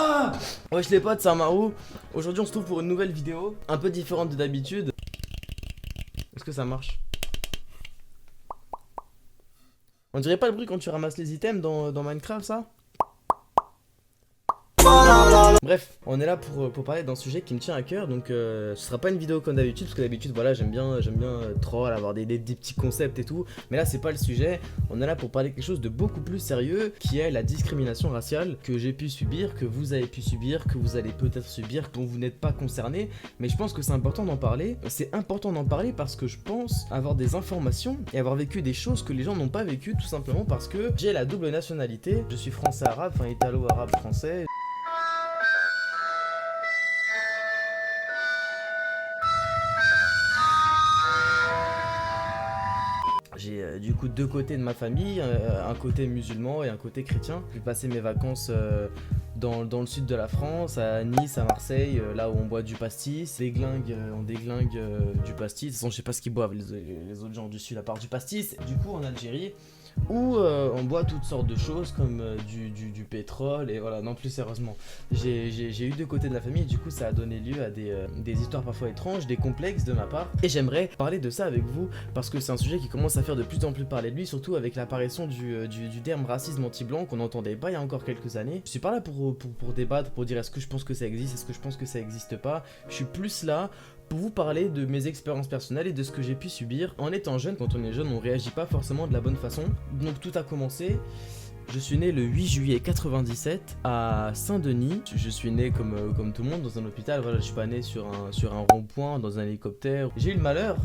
Ah! Wesh les potes, c'est Amaru. Aujourd'hui on se trouve pour une nouvelle vidéo, un peu différente de d'habitude. Est-ce que ça marche? On dirait pas le bruit quand tu ramasses les items dans Minecraft, ça? Bref, on est là pour parler d'un sujet qui me tient à cœur, donc ce sera pas une vidéo comme d'habitude, parce que d'habitude, voilà, j'aime bien troll, avoir des petits concepts et tout, mais là c'est pas le sujet. On est là pour parler de quelque chose de beaucoup plus sérieux, qui est la discrimination raciale que j'ai pu subir, que vous avez pu subir, que vous allez peut-être subir, dont vous n'êtes pas concerné, mais je pense que c'est important d'en parler. C'est important d'en parler parce que je pense avoir des informations et avoir vécu des choses que les gens n'ont pas vécues, tout simplement parce que j'ai la double nationalité, je suis français-arabe, enfin italo-arabe-français. J'ai du coup deux côtés de ma famille, un côté musulman et un côté chrétien. J'ai passé mes vacances dans le sud de la France, à Nice, à Marseille, là où on boit du pastis. On déglingue du pastis. De toute façon, je sais pas ce qu'ils boivent les autres gens du sud à part du pastis. Du coup, en Algérie, où on boit toutes sortes de choses comme du pétrole et voilà. Non, plus sérieusement, j'ai eu deux côtés de la famille et du coup ça a donné lieu à des histoires parfois étranges, des complexes de ma part, et j'aimerais parler de ça avec vous parce que c'est un sujet qui commence à faire de plus en plus parler de lui, surtout avec l'apparition du terme racisme anti-blanc qu'on n'entendait pas il y a encore quelques années. Je suis pas là pour débattre, pour dire est-ce que je pense que ça existe, est-ce que je pense que ça existe pas. Je suis plus là pour vous parler de mes expériences personnelles et de ce que j'ai pu subir. En étant jeune, quand on est jeune, on réagit pas forcément de la bonne façon. Donc tout a commencé. Je suis né le 8 juillet 97 à Saint-Denis. Je suis né comme tout le monde dans un hôpital. Voilà, je suis pas né sur un rond-point, dans un hélicoptère. J'ai eu le malheur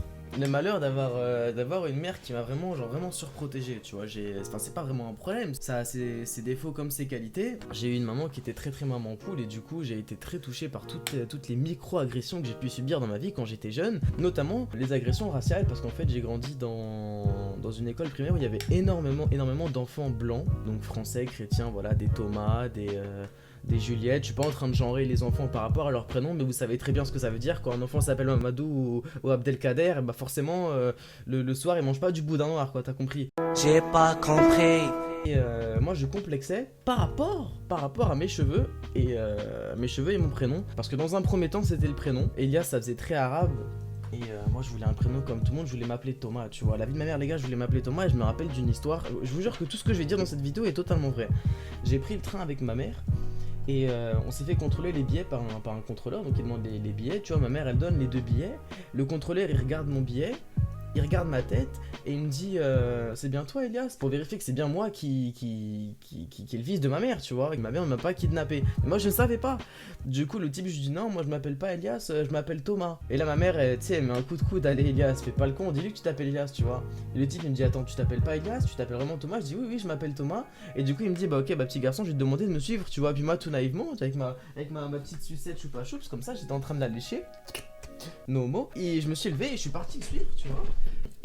d'avoir une mère qui m'a vraiment surprotégé, tu vois. Enfin, c'est pas vraiment un problème, ça a ses défauts comme ses qualités. J'ai eu une maman qui était très maman poule et du coup j'ai été très touché par toutes les micro-agressions que j'ai pu subir dans ma vie quand j'étais jeune, notamment les agressions raciales, parce qu'en fait j'ai grandi dans une école primaire où il y avait énormément d'enfants blancs, donc français, chrétiens, voilà, des Thomas, des Juliette. Je suis pas en train de genrer les enfants par rapport à leur prénom, mais vous savez très bien ce que ça veut dire. Quand un enfant s'appelle Mamadou ou Abdelkader, bah forcément le soir il mange pas du boudin noir, quoi, t'as compris. J'ai pas compris. Et moi je complexais par rapport à mes cheveux et mon prénom, parce que dans un premier temps c'était le prénom. Elias, ça faisait très arabe. Et moi je voulais un prénom comme tout le monde, je voulais m'appeler Thomas, tu vois. La vie de ma mère, les gars, je voulais m'appeler Thomas et je me rappelle d'une histoire. Je vous jure que tout ce que je vais dire dans cette vidéo est totalement vrai. J'ai pris le train avec ma mère. Et on s'est fait contrôler les billets par un contrôleur, donc il demande les billets, tu vois, ma mère elle donne les deux billets, le contrôleur il regarde mon billet, il regarde ma tête et il me dit c'est bien toi Elias, pour vérifier que c'est bien moi qui est le fils de ma mère, tu vois, et que ma mère ne m'a pas kidnappé. Mais moi je ne savais pas. Du coup le type je lui dis non, moi je m'appelle pas Elias, je m'appelle Thomas. Et là ma mère tu sais elle met un coup de coude, allez Elias, fais pas le con, dis-lui que tu t'appelles Elias, tu vois. Et le type il me dit attends, tu t'appelles pas Elias, tu t'appelles vraiment Thomas? Je dis oui je m'appelle Thomas. Et du coup il me dit bah ok bah petit garçon je vais te demander de me suivre, tu vois. Puis moi tout naïvement avec ma petite sucette choupa choups comme ça, j'étais en train de la lécher. No mots. Et je me suis levé et je suis parti le suivre, tu vois.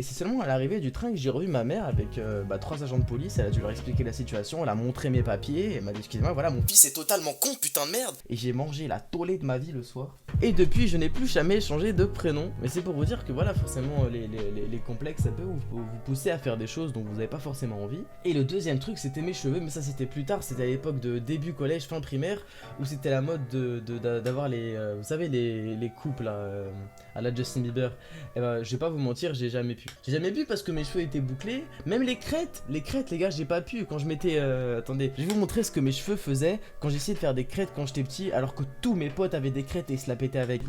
Et c'est seulement à l'arrivée du train que j'ai revu ma mère avec 3 agents de police. Elle a dû leur expliquer la situation, elle a montré mes papiers, elle m'a dit excusez-moi, voilà mon fils est totalement con, putain de merde. Et j'ai mangé la tollée de ma vie le soir. Et depuis je n'ai plus jamais changé de prénom. Mais c'est pour vous dire que voilà, forcément les complexes ça peut vous pousser à faire des choses dont vous n'avez pas forcément envie. Et le deuxième truc c'était mes cheveux, mais ça c'était plus tard, c'était à l'époque de début collège, fin primaire, où c'était la mode d'avoir vous savez les coupes là, à la Justin Bieber. Et ben je vais pas vous mentir, j'ai jamais pu. J'ai jamais pu parce que mes cheveux étaient bouclés. Même les crêtes les gars, j'ai pas pu. Quand je m'étais... attendez, je vais vous montrer ce que mes cheveux faisaient quand j'essayais de faire des crêtes quand j'étais petit, alors que tous mes potes avaient des crêtes et ils se la pétaient avec.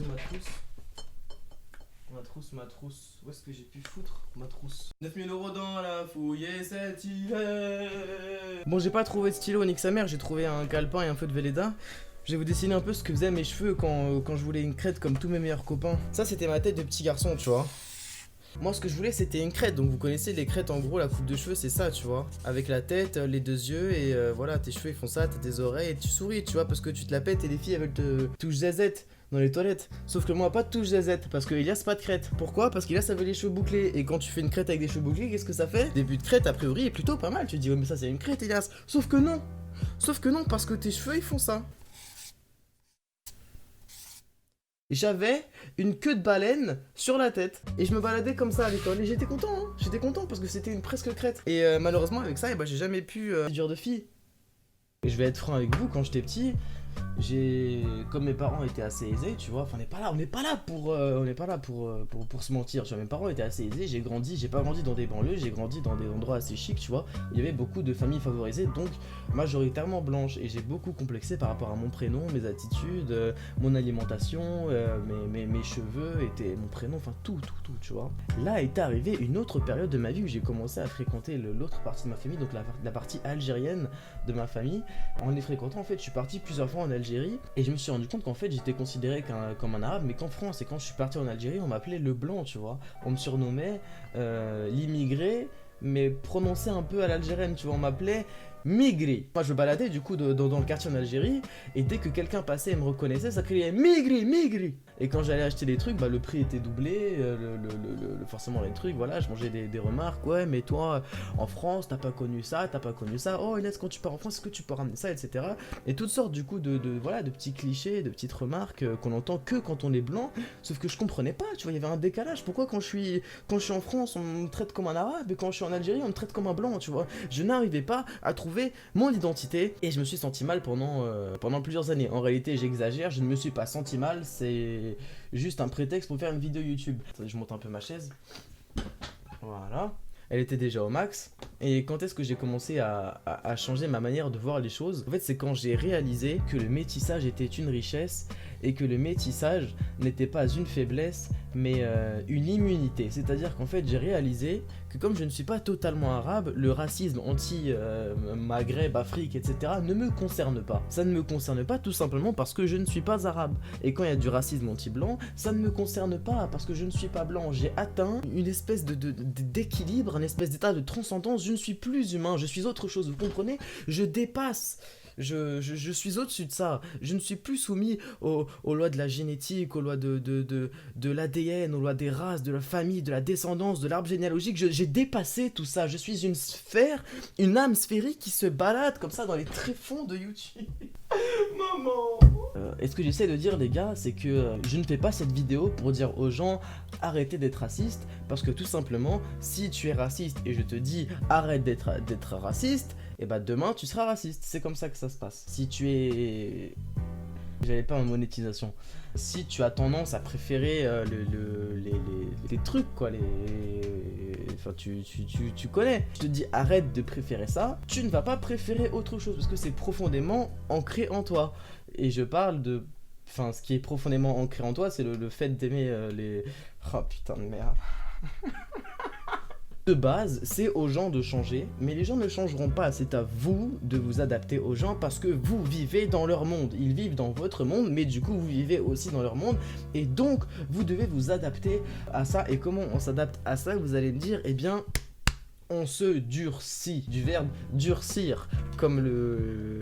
Ma trousse. Où est-ce que j'ai pu foutre ma trousse? 9000 € dans la fouille et cet hiver. Bon, j'ai pas trouvé de stylo, nique sa mère. J'ai trouvé un calepin et un feu de Velleda. Je vais vous dessiner un peu ce que faisaient mes cheveux quand je voulais une crête comme tous mes meilleurs copains. Ça, c'était ma tête de petit garçon, tu vois. Moi ce que je voulais c'était une crête, donc vous connaissez les crêtes en gros, la coupe de cheveux c'est ça, tu vois. Avec la tête, les deux yeux et voilà, tes cheveux ils font ça, t'as tes oreilles et tu souris, tu vois, parce que tu te la pètes et les filles elles veulent te touche zazette dans les toilettes. Sauf que moi pas de touche zazette parce que Elias pas de crête. Pourquoi? Parce qu'Elias avait les cheveux bouclés et quand tu fais une crête avec des cheveux bouclés, qu'est-ce que ça fait? Début de crête a priori est plutôt pas mal, tu te dis ouais mais ça c'est une crête Elias. Sauf que non parce que tes cheveux ils font ça. J'avais une queue de baleine sur la tête et je me baladais comme ça à l'école et j'étais content parce que c'était une presque crête. Et malheureusement avec ça j'ai jamais pu dire de fille. Et je vais être franc avec vous, quand j'étais petit, comme mes parents étaient assez aisés, tu vois, enfin on n'est pas là pour se mentir, tu vois, mes parents étaient assez aisés, j'ai pas grandi dans des banlieues, j'ai grandi dans des endroits assez chics, tu vois, il y avait beaucoup de familles favorisées, donc majoritairement blanches, et j'ai beaucoup complexé par rapport à mon prénom, mes attitudes, mon alimentation, mes cheveux, étaient mon prénom, enfin tout, tu vois. Là est arrivée une autre période de ma vie où j'ai commencé à fréquenter l'autre partie de ma famille, donc la partie algérienne de ma famille. En les fréquentant, en fait, je suis parti plusieurs fois en Algérie et je me suis rendu compte qu'en fait, j'étais considéré comme un arabe, mais qu'en France, et quand je suis parti en Algérie, on m'appelait le blanc, tu vois. On me surnommait l'immigré, mais prononcé un peu à l'algérienne, tu vois. On m'appelait Migri. Moi, je me baladais du coup dans le quartier en Algérie, et dès que quelqu'un passait et me reconnaissait, ça criait Migri, Migri. Et quand j'allais acheter des trucs, le prix était doublé, forcément les trucs, voilà, je mangeais des remarques, ouais, mais toi, en France, t'as pas connu ça, oh Inès, quand tu pars en France, est-ce que tu peux ramener ça, etc. Et toutes sortes du coup de petits clichés, de petites remarques qu'on entend que quand on est blanc, sauf que je comprenais pas, tu vois, il y avait un décalage. Pourquoi quand je suis en France, on me traite comme un arabe, et quand je suis en Algérie, on me traite comme un blanc, tu vois. Je n'arrivais pas à trouver mon identité, et je me suis senti mal pendant plusieurs années. En réalité, j'exagère, je ne me suis pas senti mal, c'est juste un prétexte pour faire une vidéo YouTube. Attendez, je monte un peu ma chaise. Voilà. Elle était déjà au max. Et quand est-ce que j'ai commencé à changer ma manière de voir les choses? En fait, c'est quand j'ai réalisé que le métissage était une richesse et que le métissage n'était pas une faiblesse, mais une immunité. C'est-à-dire qu'en fait, j'ai réalisé que comme je ne suis pas totalement arabe, le racisme anti-Maghreb, Afrique, etc. ne me concerne pas. Ça ne me concerne pas tout simplement parce que je ne suis pas arabe. Et quand il y a du racisme anti-blanc, ça ne me concerne pas parce que je ne suis pas blanc. J'ai atteint une espèce d'équilibre, une espèce d'état de transcendance. Je ne suis plus humain, je suis autre chose, vous comprenez? Je dépasse. Je suis au-dessus de ça. Je ne suis plus soumis aux lois de la génétique, aux lois de l'ADN, aux lois des races, de la famille, de la descendance, de l'arbre généalogique. J'ai dépassé tout ça. Je suis une sphère, une âme sphérique qui se balade comme ça dans les tréfonds de YouTube. Maman. Et ce que j'essaie de dire, les gars, c'est que je ne fais pas cette vidéo pour dire aux gens arrêtez d'être raciste, parce que tout simplement, si tu es raciste et je te dis arrête d'être raciste, et bah demain tu seras raciste. C'est comme ça que ça se passe. Si tu es... J'avais pas en monétisation. Si tu as tendance à préférer les trucs, quoi, enfin, tu connais. Je te dis arrête de préférer ça, tu ne vas pas préférer autre chose, parce que c'est profondément ancré en toi. Et je parle de... Enfin, ce qui est profondément ancré en toi, c'est le fait d'aimer les... Oh putain de merde. De base, c'est aux gens de changer, mais les gens ne changeront pas. C'est à vous de vous adapter aux gens parce que vous vivez dans leur monde. Ils vivent dans votre monde, mais du coup, vous vivez aussi dans leur monde. Et donc, vous devez vous adapter à ça. Et comment on s'adapte à ça? Vous allez me dire, eh bien... on se durcit, du verbe durcir, comme le...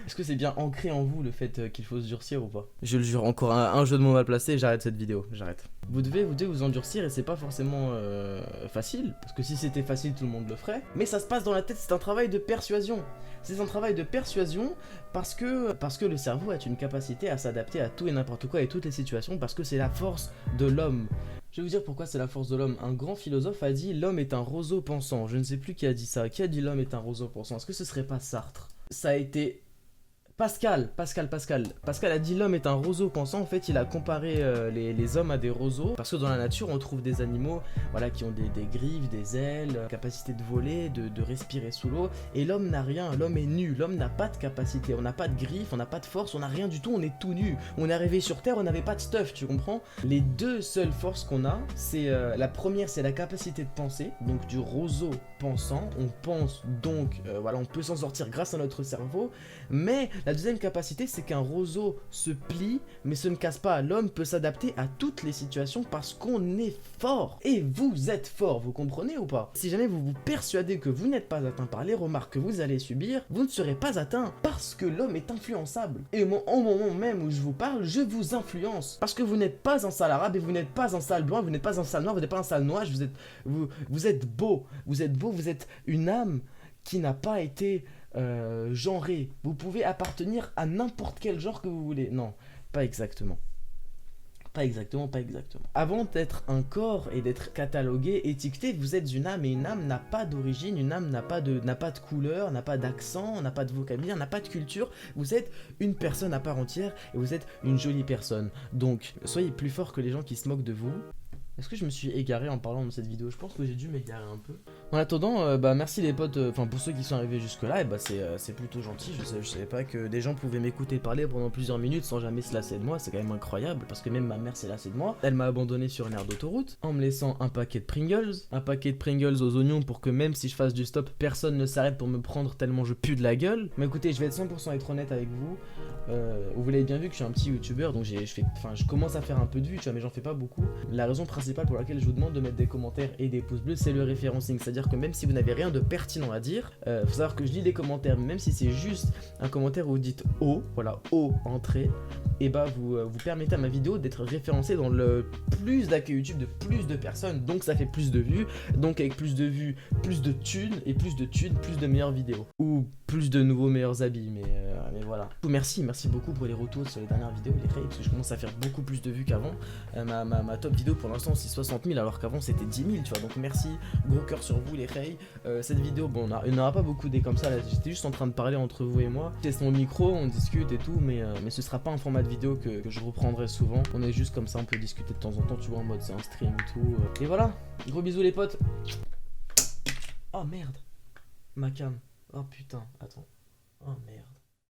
Est-ce que c'est bien ancré en vous le fait qu'il faut se durcir ou pas? Je le jure, encore un jeu de mots mal placé, j'arrête cette vidéo, j'arrête. Vous devez vous endurcir et c'est pas forcément facile, parce que si c'était facile tout le monde le ferait, mais ça se passe dans la tête, c'est un travail de persuasion. C'est un travail de persuasion parce que le cerveau a une capacité à s'adapter à tout et n'importe quoi et toutes les situations, parce que c'est la force de l'homme. Je vais vous dire pourquoi c'est la force de l'homme. Un grand philosophe a dit l'homme est un roseau pensant. Je ne sais plus qui a dit ça. Qui a dit l'homme est un roseau pensant? Est-ce que ce serait pas Sartre? Ça a été... Pascal a dit l'homme est un roseau pensant. En fait, il a comparé les hommes à des roseaux, parce que dans la nature on trouve des animaux, voilà, qui ont des griffes, des ailes, capacité de voler, de respirer sous l'eau, et l'homme n'a rien, l'homme est nu, l'homme n'a pas de capacité, on n'a pas de griffes, on n'a pas de force, on n'a rien du tout, on est tout nu. On est arrivé sur terre, on n'avait pas de stuff, tu comprends? Les deux seules forces qu'on a, c'est la première, c'est la capacité de penser, donc du roseau pensant, on pense donc, voilà, on peut s'en sortir grâce à notre cerveau, mais la deuxième capacité, c'est qu'un roseau se plie, mais se ne casse pas. L'homme peut s'adapter à toutes les situations parce qu'on est fort. Et vous êtes fort, vous comprenez ou pas? Si jamais vous vous persuadez que vous n'êtes pas atteint par les remarques que vous allez subir, vous ne serez pas atteint parce que l'homme est influençable. Et moi, au moment même où je vous parle, je vous influence. Parce que vous n'êtes pas un sale arabe et vous n'êtes pas un sale blanc, vous n'êtes pas un sale noir, vous n'êtes pas un sale noir, vous êtes beau. Vous êtes une âme qui n'a pas été... genré. Vous pouvez appartenir à n'importe quel genre que vous voulez. Non, pas exactement. Pas exactement, pas exactement. Avant d'être un corps et d'être catalogué, étiqueté, vous êtes une âme et une âme n'a pas d'origine, une âme n'a pas de couleur, n'a pas d'accent, n'a pas de vocabulaire, n'a pas de culture. Vous êtes une personne à part entière et vous êtes une jolie personne. Donc, soyez plus fort que les gens qui se moquent de vous. Est-ce que je me suis égaré en parlant de cette vidéo? Je pense que j'ai dû m'égarer un peu. En attendant, merci les potes, enfin pour ceux qui sont arrivés jusque là, et c'est plutôt gentil. Je savais pas que des gens pouvaient m'écouter parler pendant plusieurs minutes sans jamais se lasser de moi, c'est quand même incroyable parce que même ma mère s'est lassée de moi. Elle m'a abandonné sur une aire d'autoroute en me laissant un paquet de Pringles aux oignons pour que même si je fasse du stop, personne ne s'arrête pour me prendre tellement je pue de la gueule. Mais écoutez, je vais être 100% être honnête avec vous. Vous l'avez bien vu que je suis un petit youtubeur, donc je commence à faire un peu de vues, tu vois, mais j'en fais pas beaucoup. La raison principale pour laquelle je vous demande de mettre des commentaires et des pouces bleus, c'est le référencing. C'est-à-dire que même si vous n'avez rien de pertinent à dire, faut savoir que je lis les commentaires, même si c'est juste un commentaire où vous dites O, voilà, O, entrée, et bah vous permettez à ma vidéo d'être référencée dans le plus d'accueil YouTube de plus de personnes, donc ça fait plus de vues, donc avec plus de vues, plus de thunes, et plus de thunes, plus de meilleures vidéos. Ou plus de nouveaux meilleurs habits, mais voilà. Merci beaucoup pour les retours sur les dernières vidéos, les raves, parce que je commence à faire beaucoup plus de vues qu'avant. Ma top vidéo pour l'instant c'est 60 000 alors qu'avant c'était 10 000, tu vois, donc merci, gros cœur sur vous les raves. Cette vidéo, bon, il n'y en aura pas beaucoup des comme ça, là, j'étais juste en train de parler entre vous et moi. Je teste mon micro, on discute et tout, mais ce sera pas un format de vidéo que je reprendrai souvent. On est juste comme ça, on peut discuter de temps en temps, tu vois, en mode c'est un stream et tout. Et voilà, gros bisous les potes. Oh merde, ma cam. Oh putain, attends. Oh merde.